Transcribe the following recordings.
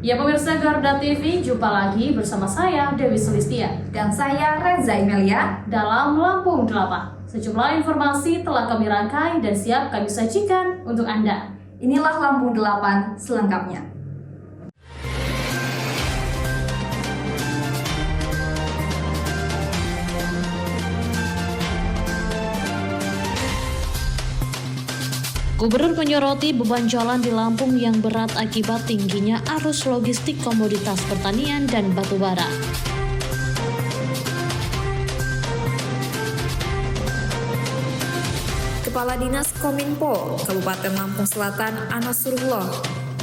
Ya pemirsa Garuda TV, jumpa lagi bersama saya Dewi Sulistia dan saya Reza Imelia dalam Lampung 8. Sejumlah informasi telah kami rangkai dan siap kami sajikan untuk Anda. Inilah Lampung 8 selengkapnya. Gubernur menyoroti beban jalan di Lampung yang berat akibat tingginya arus logistik komoditas pertanian dan batubara. Kepala Dinas Kominfo Kabupaten Lampung Selatan Anasrullah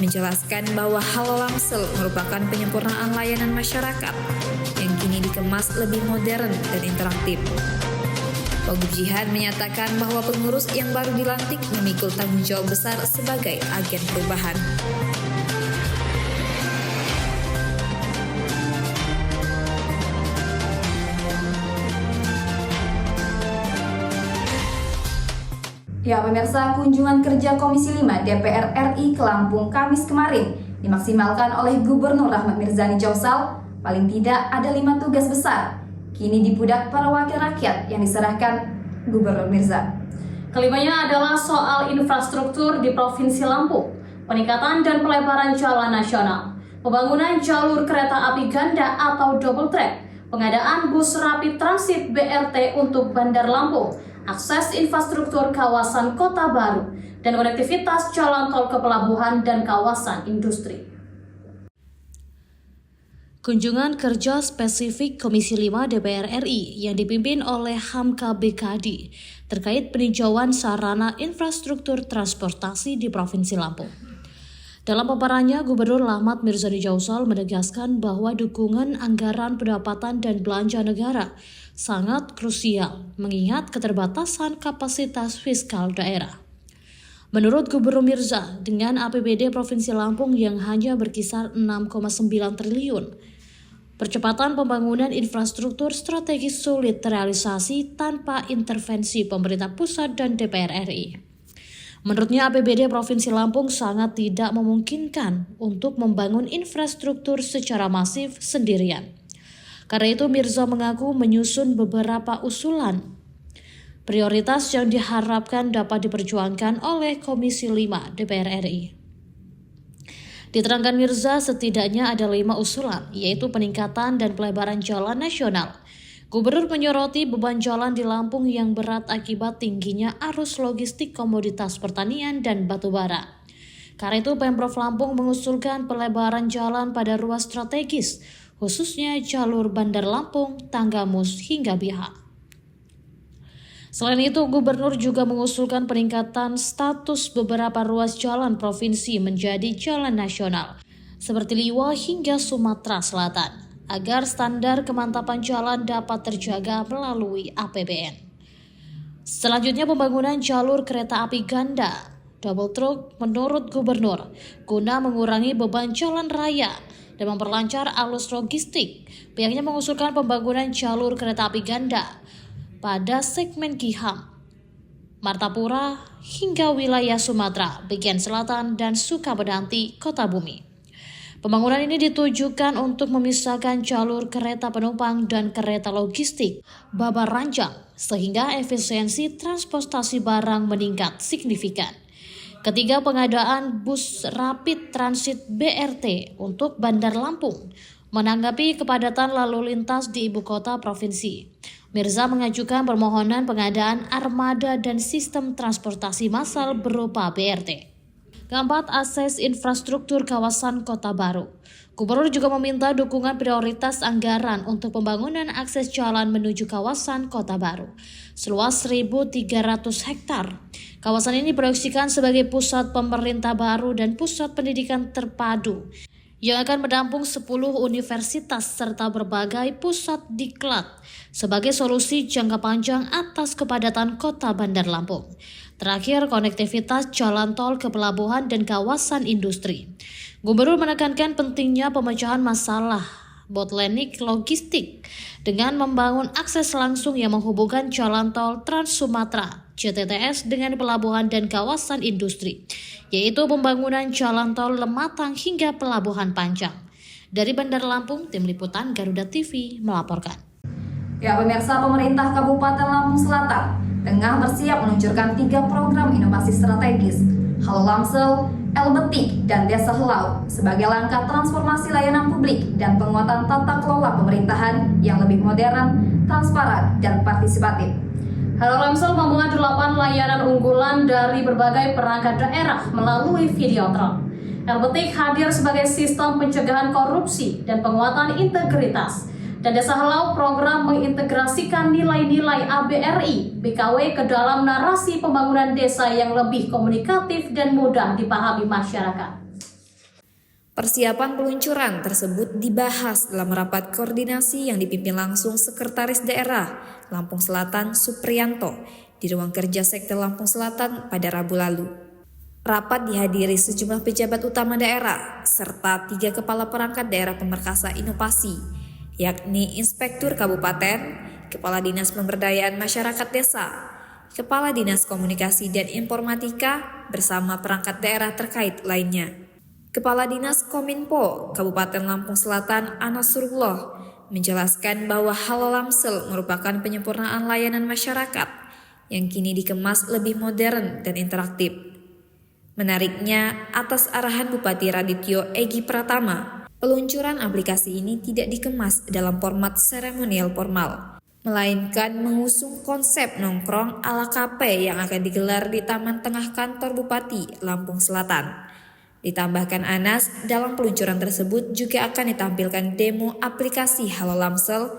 menjelaskan bahwa Halo Lamsel merupakan penyempurnaan layanan masyarakat yang kini dikemas lebih modern dan interaktif. Wagub Jihad menyatakan bahwa pengurus yang baru dilantik memikul tanggung jawab besar sebagai agen perubahan. Ya pemirsa, kunjungan kerja Komisi 5 DPR RI ke Lampung Kamis kemarin dimaksimalkan oleh Gubernur Rahmat Mirzani Jausal. Paling tidak ada 5 tugas besar kini dipudak para wakil rakyat yang diserahkan Gubernur Mirza. Kelimanya adalah soal infrastruktur di Provinsi Lampung, peningkatan dan pelebaran jalan nasional, pembangunan jalur kereta api ganda atau double track, pengadaan bus rapid transit BRT untuk Bandar Lampung, akses infrastruktur kawasan Kota Baru, dan konektivitas jalan tol ke pelabuhan dan kawasan industri. Kunjungan kerja spesifik Komisi 5 DPR RI yang dipimpin oleh Hamka BKD terkait peninjauan sarana infrastruktur transportasi di Provinsi Lampung. Dalam paparannya, Gubernur Rahmat Mirzani Jausal menegaskan bahwa dukungan anggaran pendapatan dan belanja negara sangat krusial mengingat keterbatasan kapasitas fiskal daerah. Menurut Gubernur Mirza, dengan APBD Provinsi Lampung yang hanya berkisar 6,9 triliun, percepatan pembangunan infrastruktur strategis sulit terrealisasi tanpa intervensi pemerintah pusat dan DPR RI. Menurutnya, APBD Provinsi Lampung sangat tidak memungkinkan untuk membangun infrastruktur secara masif sendirian. Karena itu, Mirza mengaku menyusun beberapa usulan prioritas yang diharapkan dapat diperjuangkan oleh Komisi 5 DPR RI. Diterangkan Mirza, setidaknya ada 5 usulan, yaitu peningkatan dan pelebaran jalan nasional. Gubernur menyoroti beban jalan di Lampung yang berat akibat tingginya arus logistik komoditas pertanian dan batubara. Karena itu, Pemprov Lampung mengusulkan pelebaran jalan pada ruas strategis, khususnya jalur Bandar Lampung, Tanggamus, hingga Biak. Selain itu, Gubernur juga mengusulkan peningkatan status beberapa ruas jalan provinsi menjadi jalan nasional, seperti Liwa hingga Sumatera Selatan, agar standar kemantapan jalan dapat terjaga melalui APBN. Selanjutnya, pembangunan jalur kereta api ganda, double track menurut Gubernur, guna mengurangi beban jalan raya dan memperlancar arus logistik. Pihaknya mengusulkan pembangunan jalur kereta api ganda pada segmen Giham, Martapura, hingga wilayah Sumatera, bagian selatan, dan Sukapedanti, Kota Bumi. Pembangunan ini ditujukan untuk memisahkan jalur kereta penumpang dan kereta logistik Babar Ranjang, sehingga efisiensi transportasi barang meningkat signifikan. Ketiga, pengadaan bus rapid transit BRT untuk Bandar Lampung, menanggapi kepadatan lalu lintas di ibu kota provinsi. Mirza mengajukan permohonan pengadaan armada dan sistem transportasi massal berupa BRT. Keempat, akses infrastruktur kawasan Kota Baru. Gubernur juga meminta dukungan prioritas anggaran untuk pembangunan akses jalan menuju kawasan Kota Baru, seluas 1.300 hektar. Kawasan ini diproyeksikan sebagai pusat pemerintah baru dan pusat pendidikan terpadu yang akan menampung 10 universitas serta berbagai pusat diklat sebagai solusi jangka panjang atas kepadatan kota Bandar Lampung. Terakhir, konektivitas jalan tol ke pelabuhan dan kawasan industri. Gubernur menekankan pentingnya pemecahan masalah bottleneck logistik dengan membangun akses langsung yang menghubungkan jalan tol Trans Sumatera, CTTS dengan pelabuhan dan kawasan industri, yaitu pembangunan jalan tol Lematang hingga Pelabuhan Panjang. Dari Bandar Lampung, Tim Liputan Garuda TV melaporkan. Ya pemirsa, pemerintah Kabupaten Lampung Selatan tengah bersiap meluncurkan 3 program inovasi strategis, Halo Lamsel, Elbetik, dan Desa Helau sebagai langkah transformasi layanan publik dan penguatan tata kelola pemerintahan yang lebih modern, transparan, dan partisipatif. Halo Lamsel membuat 8 layanan unggulan dari berbagai perangkat daerah melalui Videotron. Elbetik hadir sebagai sistem pencegahan korupsi dan penguatan integritas. Dan Desa Helau program mengintegrasikan nilai-nilai ABRI BKW ke dalam narasi pembangunan desa yang lebih komunikatif dan mudah dipahami masyarakat. Persiapan peluncuran tersebut dibahas dalam rapat koordinasi yang dipimpin langsung Sekretaris Daerah Lampung Selatan Supriyanto di ruang kerja Sektor Lampung Selatan pada Rabu lalu. Rapat dihadiri sejumlah pejabat utama daerah serta 3 kepala perangkat daerah pemerkasa inovasi, yakni Inspektur Kabupaten, Kepala Dinas Pemberdayaan Masyarakat Desa, Kepala Dinas Komunikasi dan Informatika bersama perangkat daerah terkait lainnya. Kepala Dinas Kominfo Kabupaten Lampung Selatan Anasrullah menjelaskan bahwa Halo Lamsel merupakan penyempurnaan layanan masyarakat yang kini dikemas lebih modern dan interaktif. Menariknya, atas arahan Bupati Radityo Egi Pratama, peluncuran aplikasi ini tidak dikemas dalam format seremonial formal, melainkan mengusung konsep nongkrong ala kafe yang akan digelar di Taman Tengah Kantor Bupati Lampung Selatan. Ditambahkan Anas, dalam peluncuran tersebut juga akan ditampilkan demo aplikasi Halo Lamsel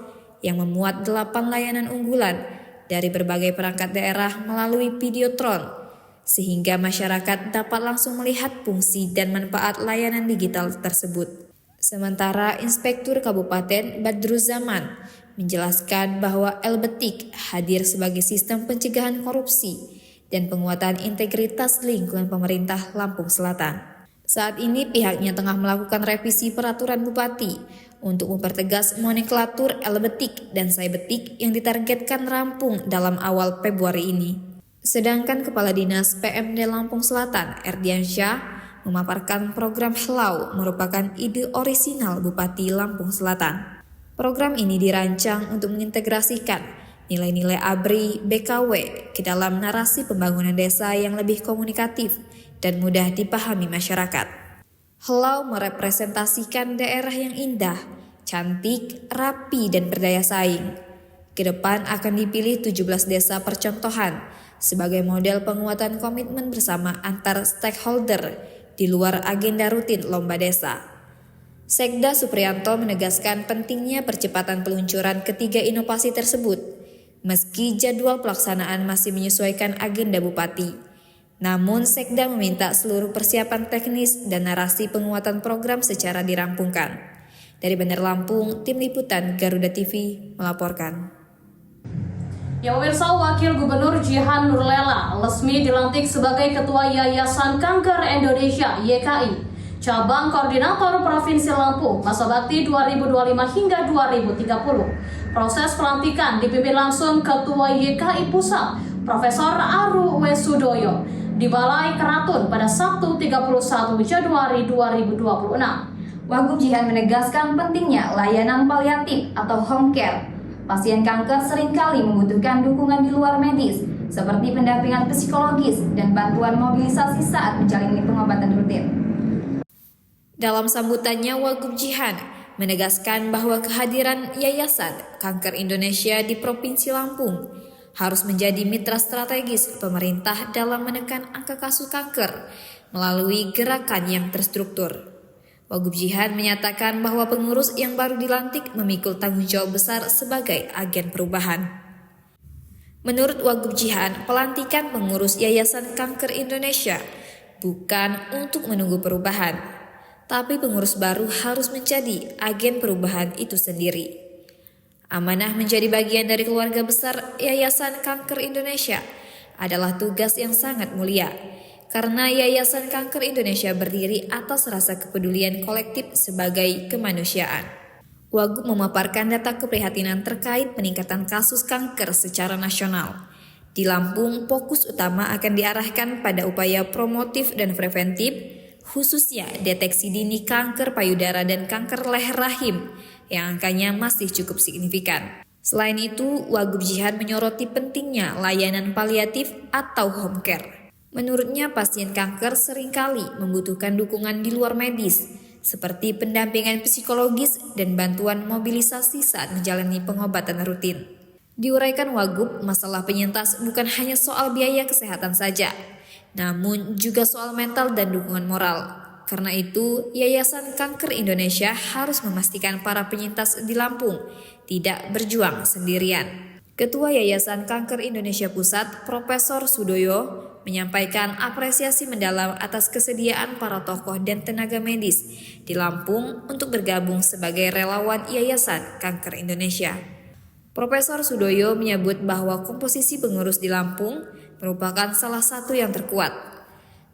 yang memuat 8 layanan unggulan dari berbagai perangkat daerah melalui Videotron, sehingga masyarakat dapat langsung melihat fungsi dan manfaat layanan digital tersebut. Sementara Inspektur Kabupaten Badruzzaman menjelaskan bahwa Elbetik hadir sebagai sistem pencegahan korupsi dan penguatan integritas lingkungan pemerintah Lampung Selatan. Saat ini pihaknya tengah melakukan revisi peraturan Bupati untuk mempertegas nomenklatur Elbetik dan Saybetik yang ditargetkan rampung dalam awal Februari ini. Sedangkan Kepala Dinas PMD Lampung Selatan Erdiansyah memaparkan program Helau merupakan ide orisinal Bupati Lampung Selatan. Program ini dirancang untuk mengintegrasikan nilai-nilai ABRI BKW ke dalam narasi pembangunan desa yang lebih komunikatif dan mudah dipahami masyarakat. Helau merepresentasikan daerah yang indah, cantik, rapi, dan berdaya saing. Ke depan akan dipilih 17 desa percontohan sebagai model penguatan komitmen bersama antar stakeholder di luar agenda rutin lomba desa. Sekda Supriyanto menegaskan pentingnya percepatan peluncuran ketiga inovasi tersebut, meski jadwal pelaksanaan masih menyesuaikan agenda Bupati. Namun Sekda meminta seluruh persiapan teknis dan narasi penguatan program secara dirampungkan. Dari Bandar Lampung, Tim Liputan Garuda TV melaporkan. Ya pemirsa, Wakil Gubernur Jihan Nurlela resmi dilantik sebagai Ketua Yayasan Kanker Indonesia YKI, Cabang Koordinator Provinsi Lampung, masa bakti 2025 hingga 2030. Proses pelantikan dipimpin langsung Ketua YKI Pusat, Profesor Aru Wesudoyo, di Balai Keratun pada Sabtu 31 Januari 2026. Wagub Jihan menegaskan pentingnya layanan paliatif atau home care. Pasien kanker seringkali membutuhkan dukungan di luar medis, seperti pendampingan psikologis dan bantuan mobilisasi saat menjalani pengobatan rutin. Dalam sambutannya, Wagub Jihan menegaskan bahwa kehadiran Yayasan Kanker Indonesia di Provinsi Lampung harus menjadi mitra strategis pemerintah dalam menekan angka kasus kanker melalui gerakan yang terstruktur. Wagub Jihan menyatakan bahwa pengurus yang baru dilantik memikul tanggung jawab besar sebagai agen perubahan. Menurut Wagub Jihan, pelantikan pengurus Yayasan Kanker Indonesia bukan untuk menunggu perubahan, tapi pengurus baru harus menjadi agen perubahan itu sendiri. Amanah menjadi bagian dari keluarga besar Yayasan Kanker Indonesia adalah tugas yang sangat mulia, karena Yayasan Kanker Indonesia berdiri atas rasa kepedulian kolektif sebagai kemanusiaan. Wagub memaparkan data keprihatinan terkait peningkatan kasus kanker secara nasional. Di Lampung, fokus utama akan diarahkan pada upaya promotif dan preventif, khususnya deteksi dini kanker payudara dan kanker leher rahim, yang angkanya masih cukup signifikan. Selain itu, Wagub Jihan menyoroti pentingnya layanan paliatif atau home care. Menurutnya, pasien kanker seringkali membutuhkan dukungan di luar medis, seperti pendampingan psikologis dan bantuan mobilisasi saat menjalani pengobatan rutin. Diuraikan Wagub, masalah penyintas bukan hanya soal biaya kesehatan saja, namun juga soal mental dan dukungan moral. Karena itu, Yayasan Kanker Indonesia harus memastikan para penyintas di Lampung tidak berjuang sendirian. Ketua Yayasan Kanker Indonesia Pusat, Profesor Sudoyo, menyampaikan apresiasi mendalam atas kesediaan para tokoh dan tenaga medis di Lampung untuk bergabung sebagai relawan Yayasan Kanker Indonesia. Profesor Sudoyo menyebut bahwa komposisi pengurus di Lampung merupakan salah satu yang terkuat,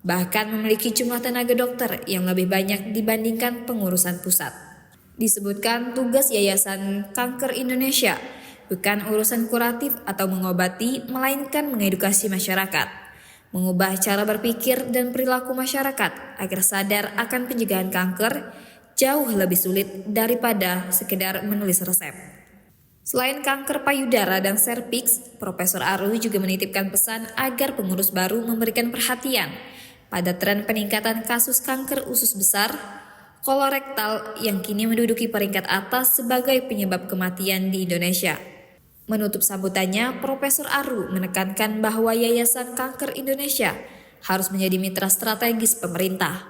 bahkan memiliki jumlah tenaga dokter yang lebih banyak dibandingkan pengurusan pusat. Disebutkan tugas Yayasan Kanker Indonesia bukan urusan kuratif atau mengobati, melainkan mengedukasi masyarakat, mengubah cara berpikir dan perilaku masyarakat agar sadar akan pencegahan kanker jauh lebih sulit daripada sekedar menulis resep. Selain kanker payudara dan serviks, Profesor Aru juga menitipkan pesan agar pengurus baru memberikan perhatian pada tren peningkatan kasus kanker usus besar, kolorektal yang kini menduduki peringkat atas sebagai penyebab kematian di Indonesia. Menutup sambutannya, Profesor Aru menekankan bahwa Yayasan Kanker Indonesia harus menjadi mitra strategis pemerintah.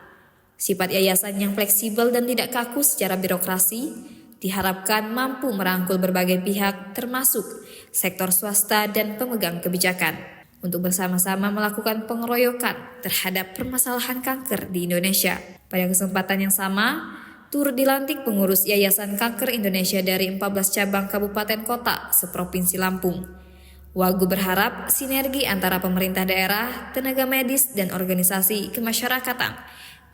Sifat yayasan yang fleksibel dan tidak kaku secara birokrasi diharapkan mampu merangkul berbagai pihak termasuk sektor swasta dan pemegang kebijakan untuk bersama-sama melakukan pengeroyokan terhadap permasalahan kanker di Indonesia. Pada kesempatan yang sama, turut dilantik pengurus Yayasan Kanker Indonesia dari 14 cabang kabupaten kota seprovinsi Lampung. Wagub berharap sinergi antara pemerintah daerah, tenaga medis, dan organisasi kemasyarakatan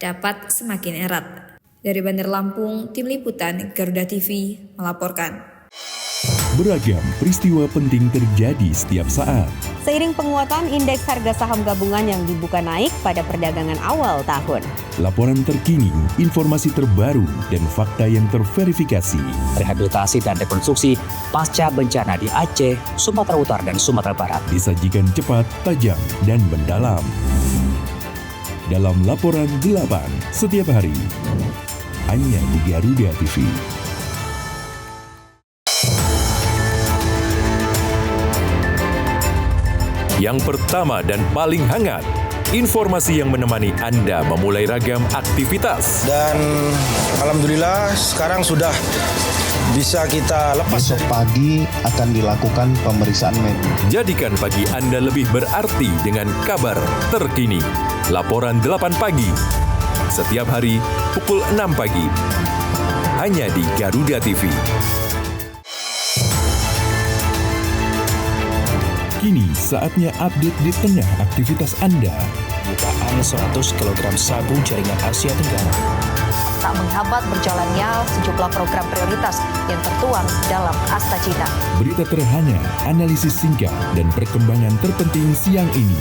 dapat semakin erat. Dari Bandar Lampung, Tim Liputan Garuda TV melaporkan. Beragam peristiwa penting terjadi setiap saat. Seiring penguatan indeks harga saham gabungan yang dibuka naik pada perdagangan awal tahun. Laporan terkini, informasi terbaru, dan fakta yang terverifikasi. Rehabilitasi dan rekonstruksi pasca bencana di Aceh, Sumatera Utara, dan Sumatera Barat. Disajikan cepat, tajam, dan mendalam. Dalam Laporan 8 setiap hari. Hanya di Garuda TV. Yang pertama dan paling hangat, informasi yang menemani Anda memulai ragam aktivitas. Dan alhamdulillah sekarang sudah bisa kita lepas. Besok pagi akan dilakukan pemeriksaan medis. Jadikan pagi Anda lebih berarti dengan kabar terkini. Laporan 8 pagi. Setiap hari pukul 6 pagi. Hanya di Garuda TV. Kini saatnya update di tengah aktivitas Anda. Bukaan 100 kg sabu jaringan Asia Tenggara. Tak menghambat berjalannya sejumlah program prioritas yang tertuang dalam Asta Cita. Berita terhangat, analisis singkat, dan perkembangan terpenting siang ini.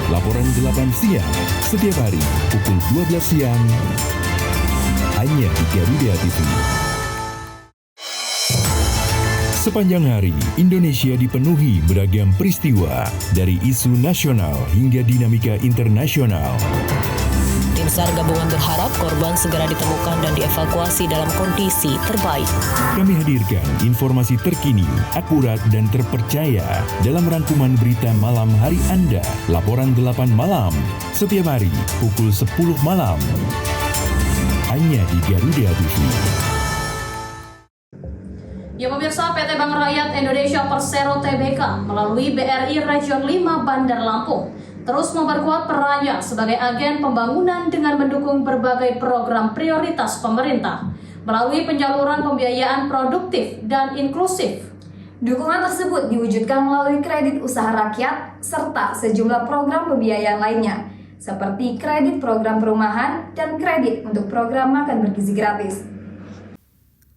Laporan 8 siang, setiap hari pukul 12 siang, hanya di Garuda TV. Sepanjang hari, Indonesia dipenuhi beragam peristiwa, dari isu nasional hingga dinamika internasional. Tim SAR gabungan berharap korban segera ditemukan dan dievakuasi dalam kondisi terbaik. Kami hadirkan informasi terkini, akurat, dan terpercaya dalam rangkuman berita malam hari Anda. Laporan 8 malam, setiap hari pukul 10 malam. Hanya di Garuda TV. Ya pemirsa, PT Bank Rakyat Indonesia Persero Tbk melalui BRI Region 5 Bandar Lampung terus memperkuat perannya sebagai agen pembangunan dengan mendukung berbagai program prioritas pemerintah melalui penyaluran pembiayaan produktif dan inklusif. Dukungan tersebut diwujudkan melalui kredit usaha rakyat serta sejumlah program pembiayaan lainnya seperti kredit program perumahan dan kredit untuk program makan bergizi gratis.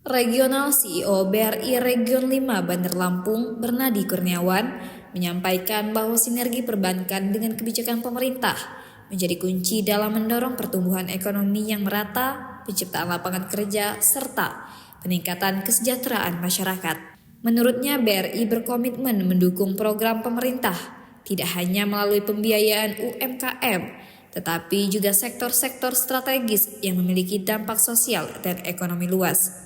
Regional CEO BRI Region 5 Bandar Lampung, Bernadi Kurniawan, menyampaikan bahwa sinergi perbankan dengan kebijakan pemerintah menjadi kunci dalam mendorong pertumbuhan ekonomi yang merata, penciptaan lapangan kerja, serta peningkatan kesejahteraan masyarakat. Menurutnya, BRI berkomitmen mendukung program pemerintah, tidak hanya melalui pembiayaan UMKM, tetapi juga sektor-sektor strategis yang memiliki dampak sosial dan ekonomi luas.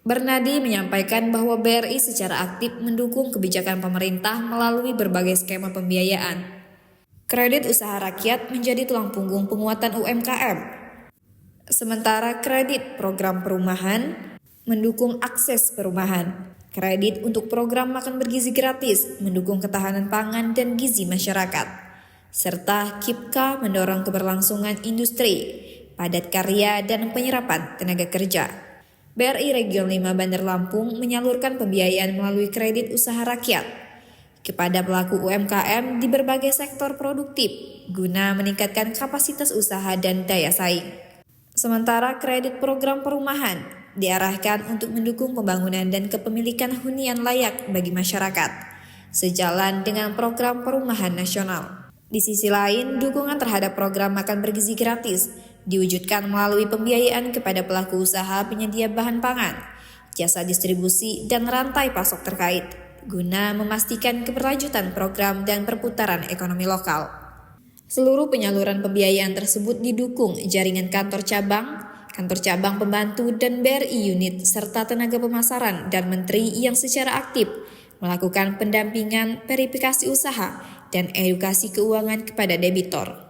Bernadi menyampaikan bahwa BRI secara aktif mendukung kebijakan pemerintah melalui berbagai skema pembiayaan. Kredit usaha rakyat menjadi tulang punggung penguatan UMKM. Sementara kredit program perumahan mendukung akses perumahan. Kredit untuk program makan bergizi gratis mendukung ketahanan pangan dan gizi masyarakat. Serta KIPKA mendorong keberlangsungan industri, padat karya dan penyerapan tenaga kerja. BRI Region 5 Bandar Lampung menyalurkan pembiayaan melalui kredit usaha rakyat kepada pelaku UMKM di berbagai sektor produktif guna meningkatkan kapasitas usaha dan daya saing. Sementara kredit program perumahan diarahkan untuk mendukung pembangunan dan kepemilikan hunian layak bagi masyarakat, sejalan dengan program perumahan nasional. Di sisi lain, dukungan terhadap program makan bergizi gratis diwujudkan melalui pembiayaan kepada pelaku usaha penyedia bahan pangan, jasa distribusi, dan rantai pasok terkait, guna memastikan keberlanjutan program dan perputaran ekonomi lokal. Seluruh penyaluran pembiayaan tersebut didukung jaringan kantor cabang pembantu, dan BRI unit, serta tenaga pemasaran dan menteri yang secara aktif melakukan pendampingan, verifikasi usaha, dan edukasi keuangan kepada debitor.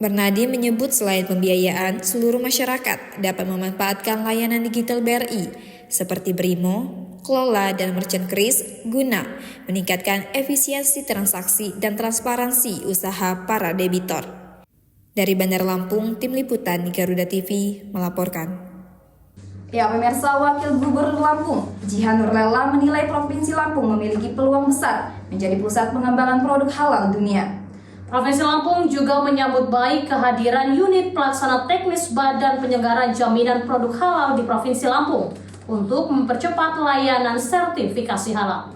Bernadi menyebut selain pembiayaan, seluruh masyarakat dapat memanfaatkan layanan digital BRI seperti Brimo, Kelola, dan Merchant Kris guna meningkatkan efisiensi transaksi dan transparansi usaha para debitor. Dari Bandar Lampung, Tim Liputan Garuda TV melaporkan. Ya, pemirsa, Wakil Gubernur Lampung, Jihan Nurlela menilai Provinsi Lampung memiliki peluang besar menjadi pusat pengembangan produk halal dunia. Provinsi Lampung juga menyambut baik kehadiran unit pelaksana teknis Badan Penyelenggara Jaminan Produk Halal di Provinsi Lampung untuk mempercepat layanan sertifikasi halal.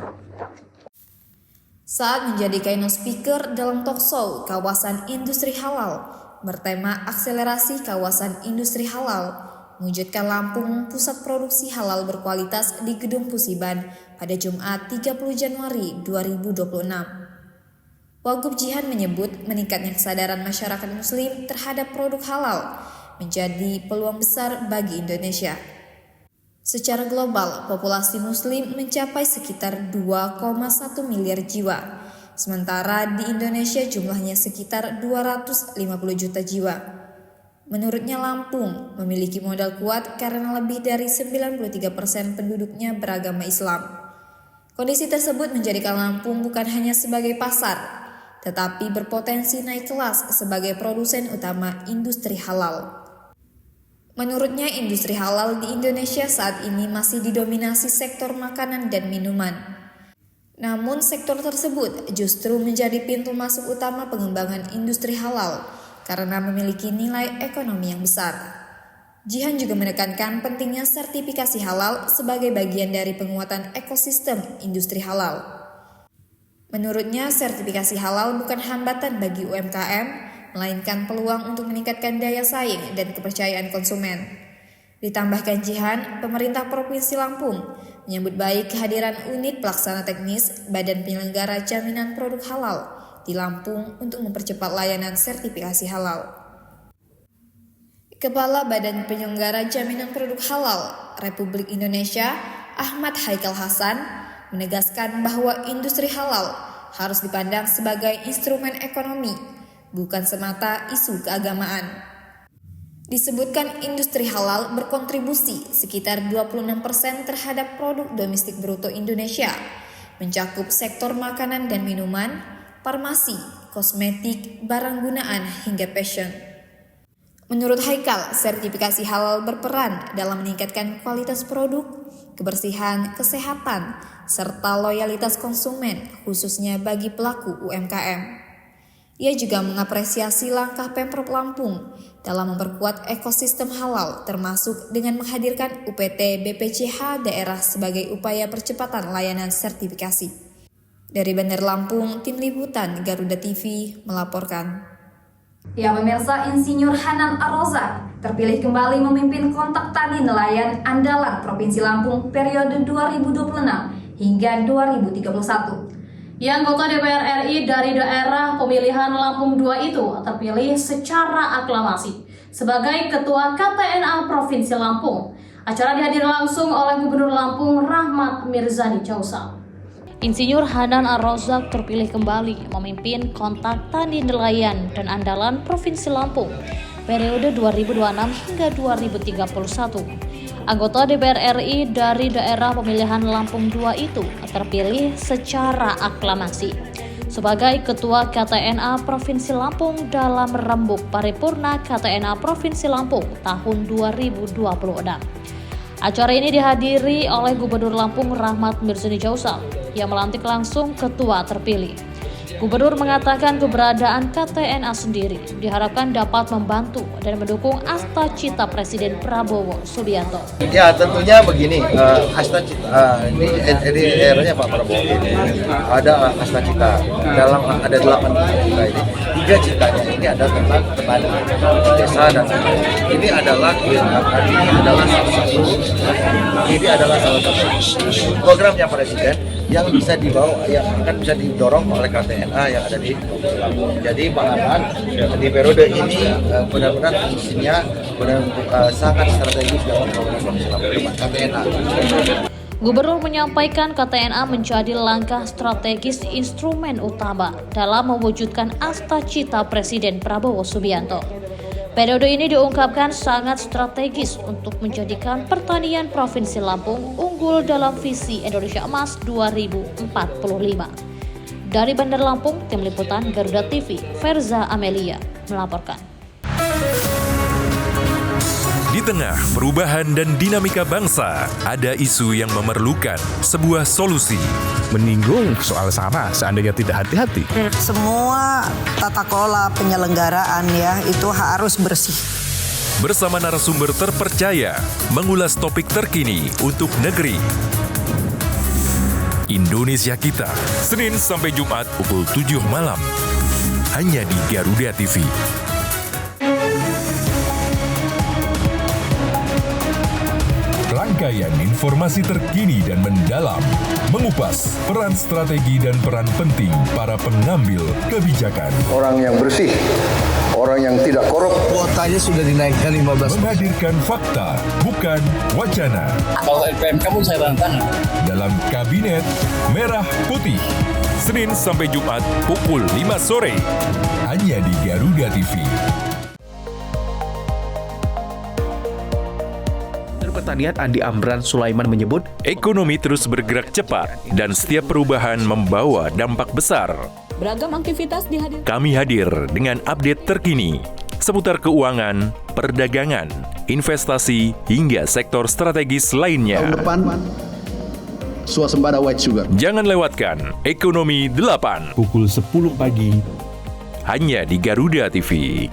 Saat menjadi keynote speaker dalam talkshow Kawasan Industri Halal bertema Akselerasi Kawasan Industri Halal, mewujudkan Lampung pusat produksi halal berkualitas di Gedung Pusiban pada Jumat 30 Januari 2026. Wagub Jihan menyebut meningkatnya kesadaran masyarakat muslim terhadap produk halal menjadi peluang besar bagi Indonesia. Secara global, populasi muslim mencapai sekitar 2,1 miliar jiwa, sementara di Indonesia jumlahnya sekitar 250 juta jiwa. Menurutnya, Lampung memiliki modal kuat karena lebih dari 93% penduduknya beragama Islam. Kondisi tersebut menjadikan Lampung bukan hanya sebagai pasar, tetapi berpotensi naik kelas sebagai produsen utama industri halal. Menurutnya, industri halal di Indonesia saat ini masih didominasi sektor makanan dan minuman. Namun, sektor tersebut justru menjadi pintu masuk utama pengembangan industri halal karena memiliki nilai ekonomi yang besar. Jihan juga menekankan pentingnya sertifikasi halal sebagai bagian dari penguatan ekosistem industri halal. Menurutnya, sertifikasi halal bukan hambatan bagi UMKM, melainkan peluang untuk meningkatkan daya saing dan kepercayaan konsumen. Ditambahkan Jihan, pemerintah Provinsi Lampung menyambut baik kehadiran unit pelaksana teknis Badan Penyelenggara Jaminan Produk Halal di Lampung untuk mempercepat layanan sertifikasi halal. Kepala Badan Penyelenggara Jaminan Produk Halal Republik Indonesia, Ahmad Haikal Hasan, menegaskan bahwa industri halal harus dipandang sebagai instrumen ekonomi, bukan semata isu keagamaan. Disebutkan industri halal berkontribusi sekitar 26% terhadap produk domestik bruto Indonesia, mencakup sektor makanan dan minuman, farmasi, kosmetik, barang gunaan, hingga fashion. Menurut Haikal, sertifikasi halal berperan dalam meningkatkan kualitas produk, kebersihan, kesehatan, serta loyalitas konsumen, khususnya bagi pelaku UMKM. Ia juga mengapresiasi langkah Pemprov Lampung dalam memperkuat ekosistem halal, termasuk dengan menghadirkan UPT BPCH daerah sebagai upaya percepatan layanan sertifikasi. Dari Bandar Lampung, Tim Liputan Garuda TV melaporkan. Ya pemirsa, Insinyur Hanan Ar-Rozak terpilih kembali memimpin kontak tani nelayan andalan Provinsi Lampung periode 2026 hingga 2031. Yang anggota DPR RI dari daerah pemilihan Lampung II itu terpilih secara aklamasi sebagai Ketua KTNA Provinsi Lampung. Acara dihadiri langsung oleh Gubernur Lampung Rahmat Mirzani Jausal. Insinyur Hanan Ar-Rozak terpilih kembali memimpin kontak tani nelayan dan andalan Provinsi Lampung periode 2026 hingga 2031. Anggota DPR RI dari daerah pemilihan Lampung II itu terpilih secara aklamasi sebagai Ketua KTNA Provinsi Lampung dalam rembuk paripurna KTNA Provinsi Lampung tahun 2026. Acara ini dihadiri oleh Gubernur Lampung Rahmat Mirzani Jausal yang melantik langsung ketua terpilih. Gubernur mengatakan keberadaan KTNA sendiri diharapkan dapat membantu dan mendukung asta cita Presiden Prabowo Subianto. Ya tentunya begini, asta cita ini eranya Pak Prabowo ini ada asta cita dalam ada 8 cita ini. 3 citanya ini ada tentang petani desa dan ini adalah salah satu programnya Presiden yang bisa dibawa, yang akan bisa didorong oleh KTNA yang ada di Lampung. Jadi Pak Hanan di periode ini benar-benar fungsinya sangat strategis dalam Provinsi Lampung KTNA. Gubernur menyampaikan KTNA menjadi langkah strategis instrumen utama dalam mewujudkan asta cita Presiden Prabowo Subianto. Periode ini diungkapkan sangat strategis untuk menjadikan pertanian Provinsi Lampung unggul dalam visi Indonesia Emas 2045. Dari Bandar Lampung, Tim Liputan Garuda TV, Verza Amelia melaporkan. Di tengah perubahan dan dinamika bangsa, ada isu yang memerlukan sebuah solusi. Menyinggung soal SARA seandainya tidak hati-hati. Semua tata kelola penyelenggaraan ya itu harus bersih. Bersama narasumber terpercaya, mengulas topik terkini untuk negeri. Indonesia Kita, Senin sampai Jumat pukul 7 malam. Hanya di Garuda TV. Rangkaian informasi terkini dan mendalam, mengupas peran strategi dan peran penting para pengambil kebijakan. Orang yang bersih, orang yang tidak korup. Kuotanya sudah dinaikkan 15%. Menghadirkan fakta, bukan wacana. Kalau LPM kamu saya tangan. Dalam Kabinet Merah Putih, Senin sampai Jumat pukul 5 sore. Hanya di Garuda TV. Pertanian Andi Amran Sulaiman menyebut, ekonomi terus bergerak cepat dan setiap perubahan membawa dampak besar. Beragam aktivitas dihadirkan. Kami hadir dengan update terkini seputar keuangan, perdagangan, investasi, hingga sektor strategis lainnya. tahun depan swasembada white sugar. Jangan lewatkan Ekonomi 8 pukul 10 pagi hanya di Garuda TV.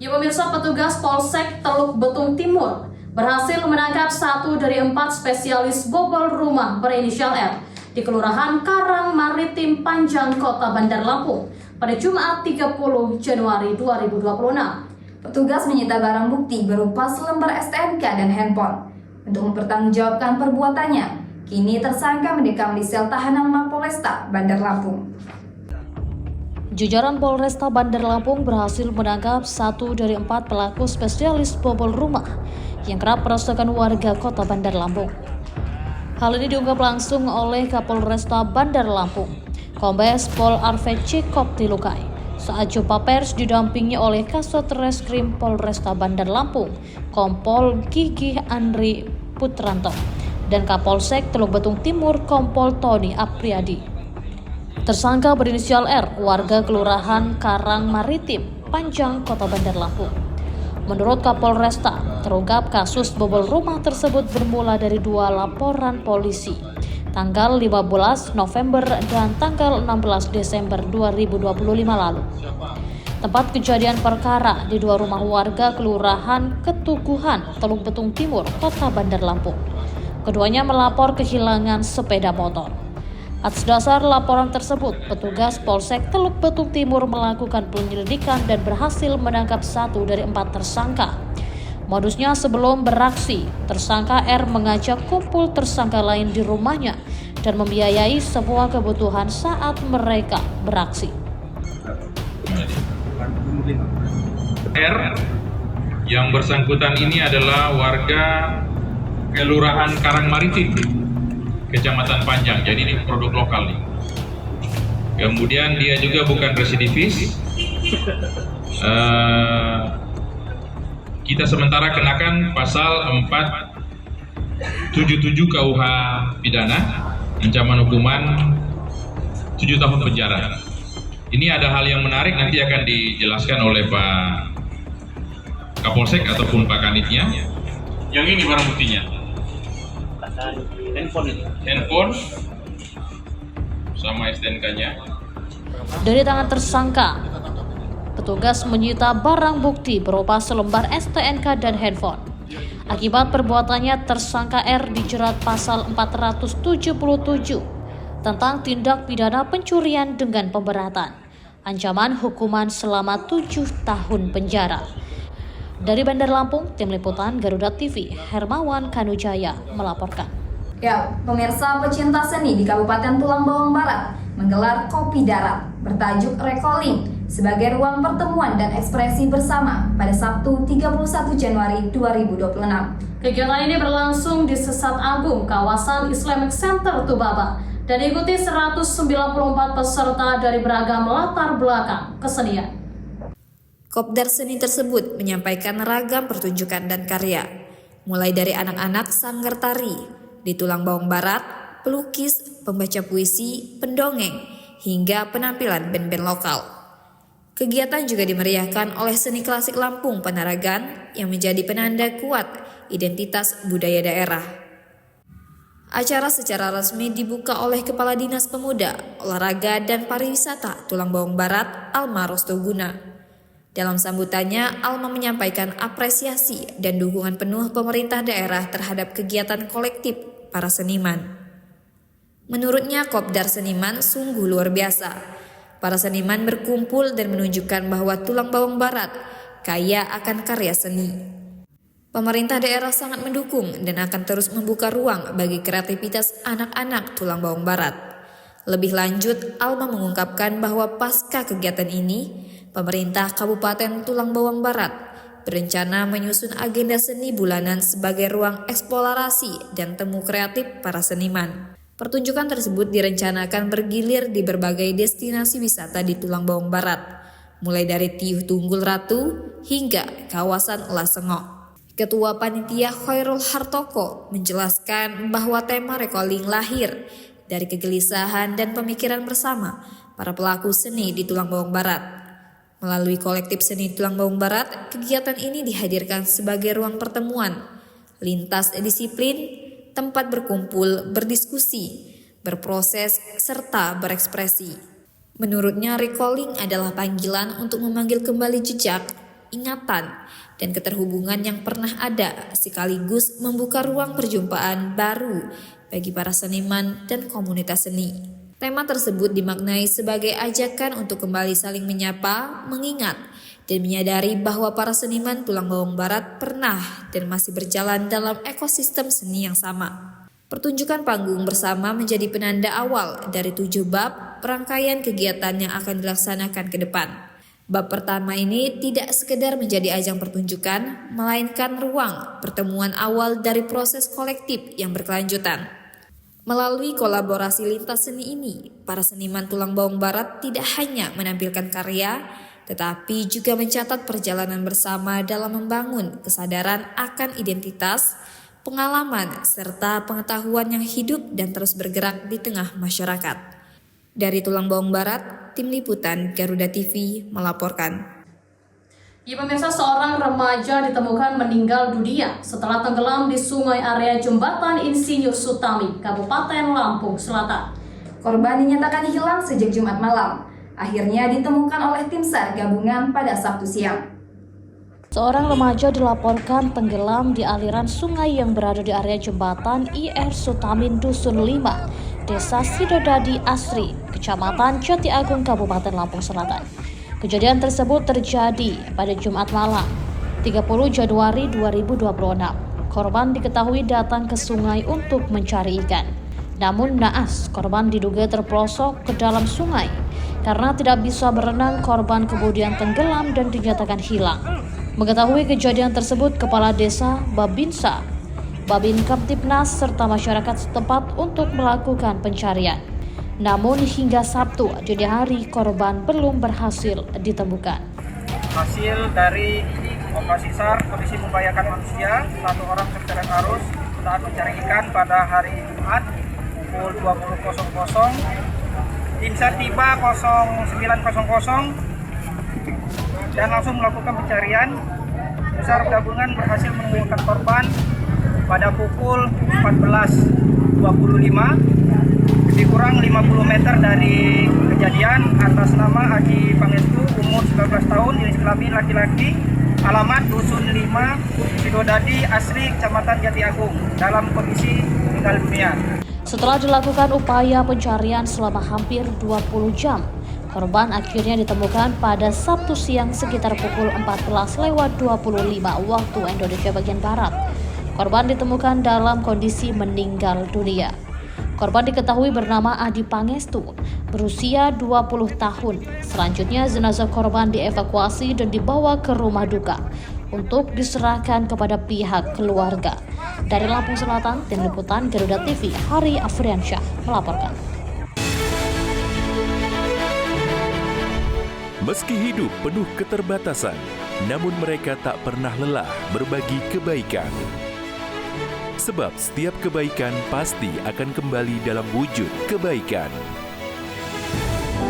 Ya pemirsa, petugas Polsek Teluk Betung Timur berhasil menangkap 1 dari 4 spesialis bobol rumah berinisial R di Kelurahan Karang Maritim Panjang, Kota Bandar Lampung pada Jumat 30 Januari 2026. Petugas menyita barang bukti berupa selembar STNK dan handphone. Untuk mempertanggungjawabkan perbuatannya, kini tersangka mendekam di sel tahanan Mapolresta Bandar Lampung. Jajaran Polresta Bandar Lampung berhasil menangkap 1 dari 4 pelaku spesialis bobol rumah yang kerap meresahkan warga Kota Bandar Lampung. Hal ini diungkap langsung oleh Kapolresta Bandar Lampung, Kombes Pol Arvet Cekop Tilukai, saat jumpa pers didampingi oleh Kasat Reskrim Polresta Bandar Lampung, Kompol Gigi Andri Putranto, dan Kapolsek Teluk Betung Timur, Kompol Tony Apriadi. Tersangka berinisial R, warga Kelurahan Karang Maritim Panjang, Kota Bandar Lampung. Menurut Kapolresta, terungkap kasus bobol rumah tersebut bermula dari 2 laporan polisi, tanggal 15 November dan tanggal 16 Desember 2025 lalu. Tempat kejadian perkara di 2 rumah warga Kelurahan Ketuguhan, Teluk Betung Timur, Kota Bandar Lampung. Keduanya melapor kehilangan sepeda motor. Atas dasar laporan tersebut, petugas Polsek Teluk Betung Timur melakukan penyelidikan dan berhasil menangkap 1 dari 4 tersangka. Modusnya sebelum beraksi, tersangka R mengajak kumpul tersangka lain di rumahnya dan membiayai semua kebutuhan saat mereka beraksi. R yang bersangkutan ini adalah warga Kelurahan Karangmaritim, Kecamatan Panjang, jadi ini produk lokal nih. Kemudian dia juga bukan residivis. Kita sementara kenakan pasal 477 KUH pidana, ancaman hukuman 7 tahun penjara. Ini ada hal yang menarik, nanti akan dijelaskan oleh Pak Kapolsek ataupun Pak Kanitnya. Yang ini barang buktinya. Handphone sama STNK-nya. Dari tangan tersangka, petugas menyita barang bukti berupa selembar STNK dan handphone. Akibat perbuatannya, tersangka R dijerat pasal 477 tentang tindak pidana pencurian dengan pemberatan. Ancaman hukuman selama 7 tahun penjara. Dari Bandar Lampung, Tim Liputan Garuda TV, Hermawan Kanujaya melaporkan. Ya, pemirsa pecinta seni di Kabupaten Tulang Bawang Barat menggelar Kopi Darat bertajuk Recalling sebagai ruang pertemuan dan ekspresi bersama pada Sabtu 31 Januari 2026. Kegiatan ini berlangsung di Sesat Agung, kawasan Islamic Center Tubaba, dan diikuti 194 peserta dari beragam latar belakang kesenian. Kopdar seni tersebut menyampaikan ragam pertunjukan dan karya, mulai dari anak-anak sanggar tari di Tulang Bawang Barat, pelukis, pembaca puisi, pendongeng, hingga penampilan band-band lokal. Kegiatan juga dimeriahkan oleh seni klasik Lampung Panaragan yang menjadi penanda kuat identitas budaya daerah. Acara secara resmi dibuka oleh Kepala Dinas Pemuda, Olahraga dan Pariwisata Tulang Bawang Barat, Alma Rostoguna. Dalam sambutannya, Alma menyampaikan apresiasi dan dukungan penuh pemerintah daerah terhadap kegiatan kolektif para seniman. Menurutnya, Kopdar Seniman sungguh luar biasa. Para seniman berkumpul dan menunjukkan bahwa Tulang Bawang Barat kaya akan karya seni. Pemerintah daerah sangat mendukung dan akan terus membuka ruang bagi kreativitas anak-anak Tulang Bawang Barat. Lebih lanjut, Alma mengungkapkan bahwa pasca kegiatan ini, pemerintah Kabupaten Tulang Bawang Barat berencana menyusun agenda seni bulanan sebagai ruang eksplorasi dan temu kreatif para seniman. Pertunjukan tersebut direncanakan bergilir di berbagai destinasi wisata di Tulang Bawang Barat, mulai dari Tiuh Tunggul Ratu hingga kawasan Lasengok. Ketua Panitia Khairul Hartoko menjelaskan bahwa tema Recalling lahir dari kegelisahan dan pemikiran bersama para pelaku seni di Tulang Bawang Barat. Melalui kolektif seni Tulang Bawang Barat, kegiatan ini dihadirkan sebagai ruang pertemuan, lintas disiplin, tempat berkumpul, berdiskusi, berproses, serta berekspresi. Menurutnya, recalling adalah panggilan untuk memanggil kembali jejak, ingatan, dan keterhubungan yang pernah ada, sekaligus membuka ruang perjumpaan baru bagi para seniman dan komunitas seni. Tema tersebut dimaknai sebagai ajakan untuk kembali saling menyapa, mengingat, dan menyadari bahwa para seniman Tulang Bawang Barat pernah dan masih berjalan dalam ekosistem seni yang sama. Pertunjukan panggung bersama menjadi penanda awal dari 7 bab rangkaian kegiatan yang akan dilaksanakan ke depan. Bab pertama ini tidak sekedar menjadi ajang pertunjukan, melainkan ruang pertemuan awal dari proses kolektif yang berkelanjutan. Melalui kolaborasi lintas seni ini, para seniman Tulang Bawang Barat tidak hanya menampilkan karya, tetapi juga mencatat perjalanan bersama dalam membangun kesadaran akan identitas, pengalaman, serta pengetahuan yang hidup dan terus bergerak di tengah masyarakat. Dari Tulang Bawang Barat, Tim Liputan Garuda TV melaporkan. Ya pemirsa, seorang remaja ditemukan meninggal dunia setelah tenggelam di sungai area Jembatan Insinyur Sutami, Kabupaten Lampung Selatan. Korban dinyatakan hilang sejak Jumat malam. Akhirnya ditemukan oleh tim SAR gabungan pada Sabtu siang. Seorang remaja dilaporkan tenggelam di aliran sungai yang berada di area jembatan IR Sutamin Dusun 5, Desa Sidodadi Asri, Kecamatan Jati Agung, Kabupaten Lampung Selatan. Kejadian tersebut terjadi pada Jumat malam, 30 Januari 2026. Korban diketahui datang ke sungai untuk mencari ikan. Namun naas, korban diduga terpelosok ke dalam sungai. Karena tidak bisa berenang, korban kemudian tenggelam dan dinyatakan hilang. Mengetahui kejadian tersebut, Kepala Desa Babinsa, Babin Kamtibnas serta masyarakat setempat untuk melakukan pencarian. Namun hingga Sabtu dini hari korban belum berhasil ditemukan. Hasil dari operasi SAR, kondisi membahayakan manusia, 1 orang terseret arus saat mencari ikan pada hari Jumat pukul 20.00. Tim SAR tiba 09.00 dan langsung melakukan pencarian. Tim SAR gabungan berhasil menemukan korban pada pukul 14.25. Lebih kurang 50 meter dari kejadian, atas nama Aki Pangestu, umur 19 tahun, jenis kelamin laki-laki, alamat Dusun 5, Sidodadi Asri, Kecamatan Jati Agung, dalam kondisi meninggal dunia. Setelah dilakukan upaya pencarian selama hampir 20 jam, korban akhirnya ditemukan pada Sabtu siang sekitar pukul 14.25 waktu Indonesia bagian Barat. Korban ditemukan dalam kondisi meninggal dunia. Korban diketahui bernama Adi Pangestu, berusia 20 tahun. Selanjutnya jenazah korban dievakuasi dan dibawa ke rumah duka untuk diserahkan kepada pihak keluarga. Dari Lampung Selatan, Tim Liputan Garuda TV, Hari Afriansyah melaporkan. Meski hidup penuh keterbatasan, namun mereka tak pernah lelah berbagi kebaikan. Sebab setiap kebaikan pasti akan kembali dalam wujud kebaikan.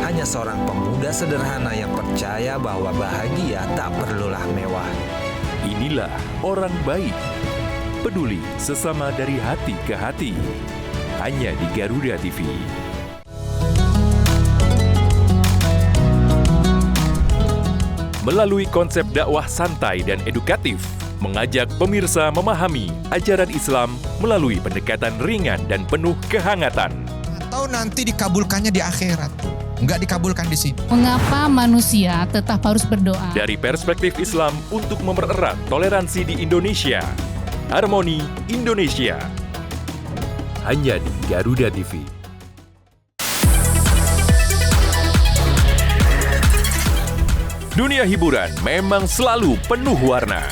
Hanya seorang pemuda sederhana yang percaya bahwa bahagia tak perlulah mewah. Inilah orang baik, peduli sesama dari hati ke hati. Hanya di Garuda TV. Melalui konsep dakwah santai dan edukatif, mengajak pemirsa memahami ajaran Islam melalui pendekatan ringan dan penuh kehangatan. Atau nanti dikabulkannya di akhirat, nggak dikabulkan di sini. Mengapa manusia tetap harus berdoa? Dari perspektif Islam untuk mempererat toleransi di Indonesia, Harmoni Indonesia. Hanya di Garuda TV. Dunia hiburan memang selalu penuh warna.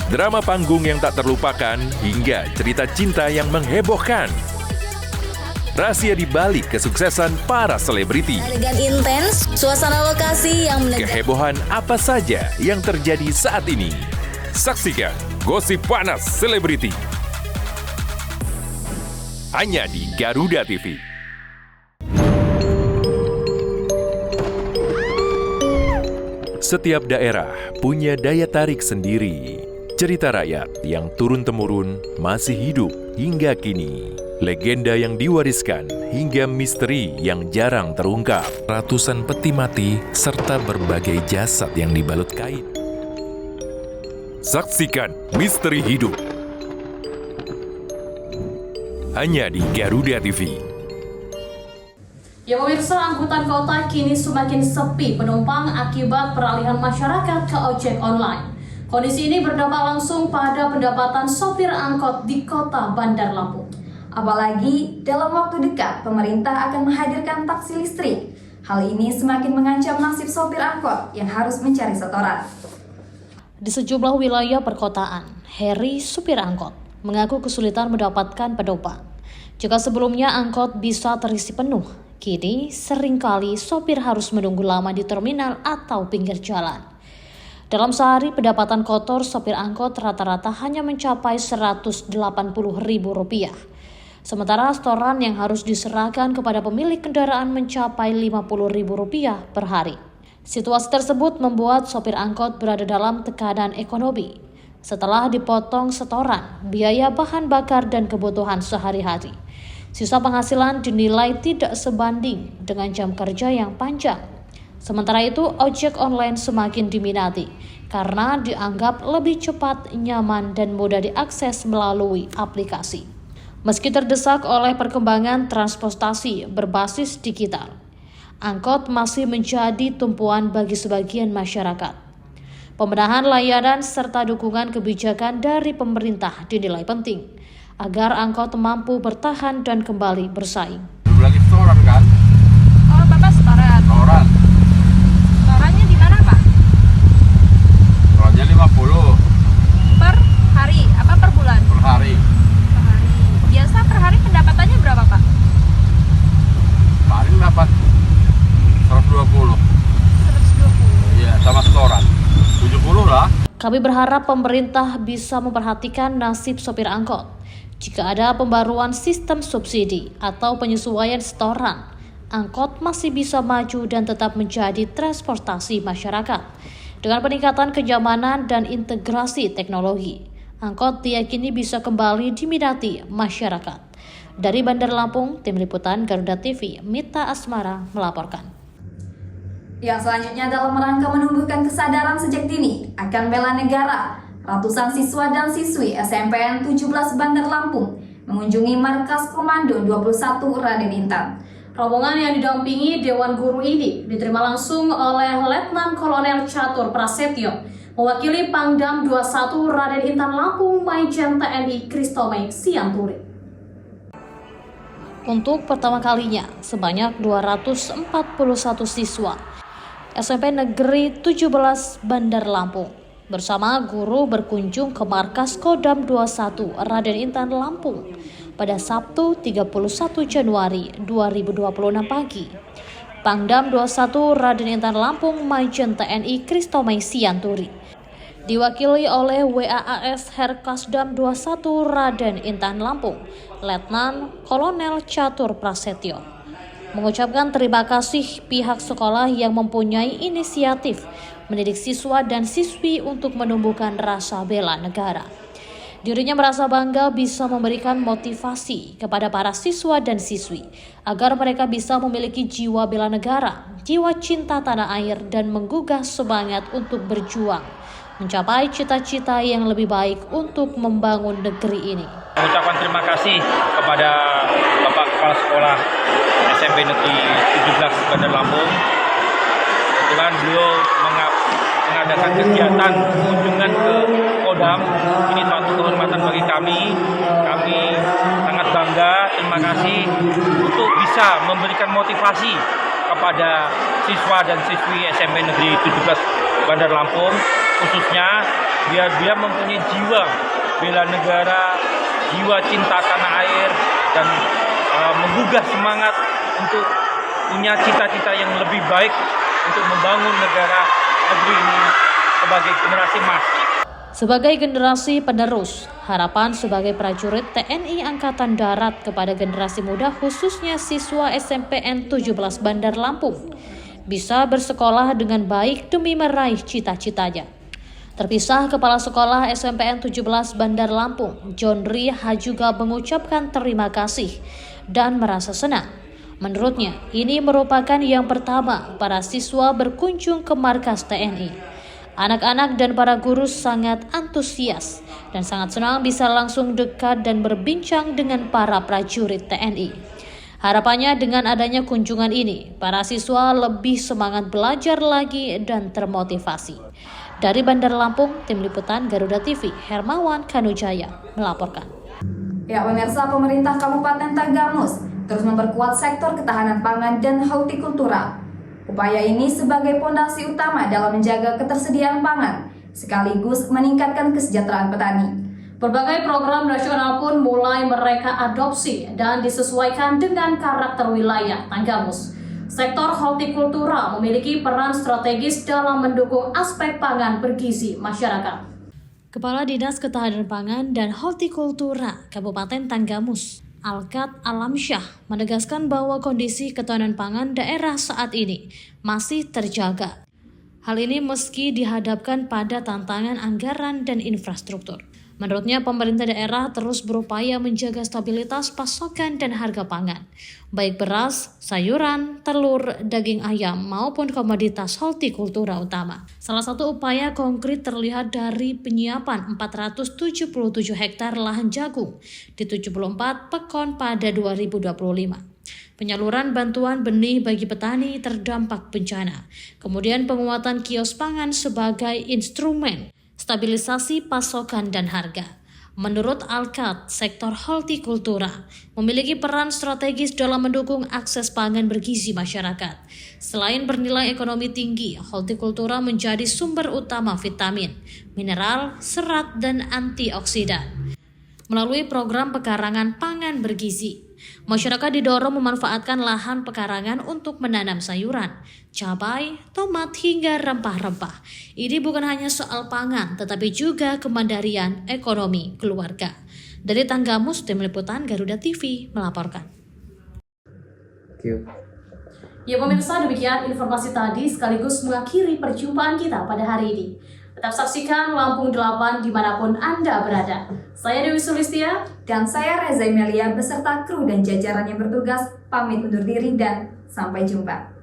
Drama panggung yang tak terlupakan hingga cerita cinta yang menghebohkan. Rahasia di balik kesuksesan para selebriti. Elegan intens, suasana lokasi yang menegak. Kehebohan apa saja yang terjadi saat ini. Saksikan Gosip Panas Selebriti. Hanya di Garuda TV. Setiap daerah punya daya tarik sendiri. Cerita rakyat yang turun-temurun masih hidup hingga kini. Legenda yang diwariskan hingga misteri yang jarang terungkap. Ratusan peti mati serta berbagai jasad yang dibalut kain. Saksikan misteri hidup. Hanya di Garuda TV. Ya pemirsa, angkutan kota kini semakin sepi penumpang akibat peralihan masyarakat ke ojek online. Kondisi ini berdampak langsung pada pendapatan sopir angkot di kota Bandar Lampung. Apalagi dalam waktu dekat pemerintah akan menghadirkan taksi listrik. Hal ini semakin mengancam nasib sopir angkot yang harus mencari setoran. Di sejumlah wilayah perkotaan, Heri, supir angkot, mengaku kesulitan mendapatkan penumpang. Jika sebelumnya angkot bisa terisi penuh, kini seringkali sopir harus menunggu lama di terminal atau pinggir jalan. Dalam sehari, pendapatan kotor sopir angkot rata-rata hanya mencapai Rp180.000. Sementara setoran yang harus diserahkan kepada pemilik kendaraan mencapai Rp50.000 per hari. Situasi tersebut membuat sopir angkot berada dalam tekanan ekonomi. Setelah dipotong setoran, biaya bahan bakar dan kebutuhan sehari-hari, sisa penghasilan dinilai tidak sebanding dengan jam kerja yang panjang. Sementara itu, ojek online semakin diminati karena dianggap lebih cepat, nyaman, dan mudah diakses melalui aplikasi. Meski terdesak oleh perkembangan transportasi berbasis digital, angkot masih menjadi tumpuan bagi sebagian masyarakat. Pembenahan layanan serta dukungan kebijakan dari pemerintah dinilai penting agar angkot mampu bertahan dan kembali bersaing. Lagi setoran kan? Oh, Bapak setoran? Setoran. Setorannya di mana, Pak? Setorannya 50. Per hari? Apa per bulan? Per hari. Per hari. Biasa per hari pendapatannya berapa, Pak? Paling dapat 120. 120? Iya, sama setoran. 70 lah. Kami berharap pemerintah bisa memperhatikan nasib sopir angkot. Jika ada pembaruan sistem subsidi atau penyesuaian setoran, angkot masih bisa maju dan tetap menjadi transportasi masyarakat. Dengan peningkatan kenyamanan dan integrasi teknologi, angkot diyakini bisa kembali diminati masyarakat. Dari Bandar Lampung, Tim Liputan Garuda TV, Mita Asmara melaporkan. Yang selanjutnya dalam rangka menumbuhkan kesadaran sejak dini akan bela negara, ratusan siswa dan siswi SMPN 17 Bandar Lampung mengunjungi markas Komando 21 Raden Intan. Rombongan yang didampingi Dewan Guru ini diterima langsung oleh Letnan Kolonel Catur Prasetyo, mewakili Pangdam 21 Raden Intan Lampung Maijen TNI Kristomei Sianturi. Untuk pertama kalinya, sebanyak 241 siswa SMP Negeri 17 Bandar Lampung bersama guru berkunjung ke markas Kodam 21 Raden Intan Lampung pada Sabtu 31 Januari 2026 pagi. Pangdam 21 Raden Intan Lampung Maijen TNI Kristomei Sianturi diwakili oleh WAAS Herkasdam 21 Raden Intan Lampung, Letnan Kolonel Catur Prasetyo, mengucapkan terima kasih pihak sekolah yang mempunyai inisiatif mendidik siswa dan siswi untuk menumbuhkan rasa bela negara. Dirinya merasa bangga bisa memberikan motivasi kepada para siswa dan siswi agar mereka bisa memiliki jiwa bela negara, jiwa cinta tanah air, dan menggugah semangat untuk berjuang mencapai cita-cita yang lebih baik untuk membangun negeri ini. Mengucapkan terima kasih kepada Bapak Kepala Sekolah SMP Negeri 17 Bandar Lampung. Kebetulan beliau mengadakan kegiatan kunjungan ke Kodam. Ini suatu kehormatan bagi kami. Kami sangat bangga, terima kasih untuk bisa memberikan motivasi kepada siswa dan siswi SMP Negeri 17 Bandar Lampung, khususnya biar dia mempunyai jiwa bela negara, jiwa cinta tanah air, dan menggugah semangat untuk punya cita-cita yang lebih baik untuk membangun negara negeri ini sebagai generasi emas. Sebagai generasi penerus, harapan sebagai prajurit TNI Angkatan Darat kepada generasi muda khususnya siswa SMPN 17 Bandar Lampung bisa bersekolah dengan baik demi meraih cita-citanya. Terpisah Kepala Sekolah SMPN 17 Bandar Lampung, John Riha juga mengucapkan terima kasih dan merasa senang. Menurutnya, ini merupakan yang pertama para siswa berkunjung ke markas TNI. Anak-anak dan para guru sangat antusias dan sangat senang bisa langsung dekat dan berbincang dengan para prajurit TNI. Harapannya dengan adanya kunjungan ini, para siswa lebih semangat belajar lagi dan termotivasi. Dari Bandar Lampung, Tim Liputan Garuda TV, Hermawan Kanujaya melaporkan. Ya, pemirsa, pemerintah Kabupaten Tanggamus terus memperkuat sektor ketahanan pangan dan hortikultura. Upaya ini sebagai fondasi utama dalam menjaga ketersediaan pangan, sekaligus meningkatkan kesejahteraan petani. Berbagai program nasional pun mulai mereka adopsi dan disesuaikan dengan karakter wilayah Tanggamus. Sektor hortikultura memiliki peran strategis dalam mendukung aspek pangan bergizi masyarakat. Kepala Dinas Ketahanan Pangan dan Hortikultura Kabupaten Tanggamus, Alkat Alamsyah, menegaskan bahwa kondisi ketahanan pangan daerah saat ini masih terjaga. Hal ini meski dihadapkan pada tantangan anggaran dan infrastruktur. Menurutnya, pemerintah daerah terus berupaya menjaga stabilitas pasokan dan harga pangan, baik beras, sayuran, telur, daging ayam, maupun komoditas hortikultura utama. Salah satu upaya konkret terlihat dari penyiapan 477 hektar lahan jagung di 74 pekon pada 2025. Penyaluran bantuan benih bagi petani terdampak bencana, kemudian penguatan kios pangan sebagai instrumen stabilisasi pasokan dan harga. Menurut Alkat, sektor hortikultura memiliki peran strategis dalam mendukung akses pangan bergizi masyarakat. Selain bernilai ekonomi tinggi, hortikultura menjadi sumber utama vitamin, mineral, serat, dan antioksidan. Melalui program pekarangan pangan bergizi, masyarakat didorong memanfaatkan lahan pekarangan untuk menanam sayuran, cabai, tomat, hingga rempah-rempah. Ini bukan hanya soal pangan, tetapi juga kemandirian ekonomi keluarga. Dari Tanggamus, Tim Liputan Garuda TV melaporkan. Ya pemirsa, demikian informasi tadi sekaligus mengakhiri perjumpaan kita pada hari ini. Tetap saksikan Lampung 8 dimanapun Anda berada. Saya Dewi Sulistia dan saya Reza Melia beserta kru dan jajaran yang bertugas pamit undur diri dan sampai jumpa.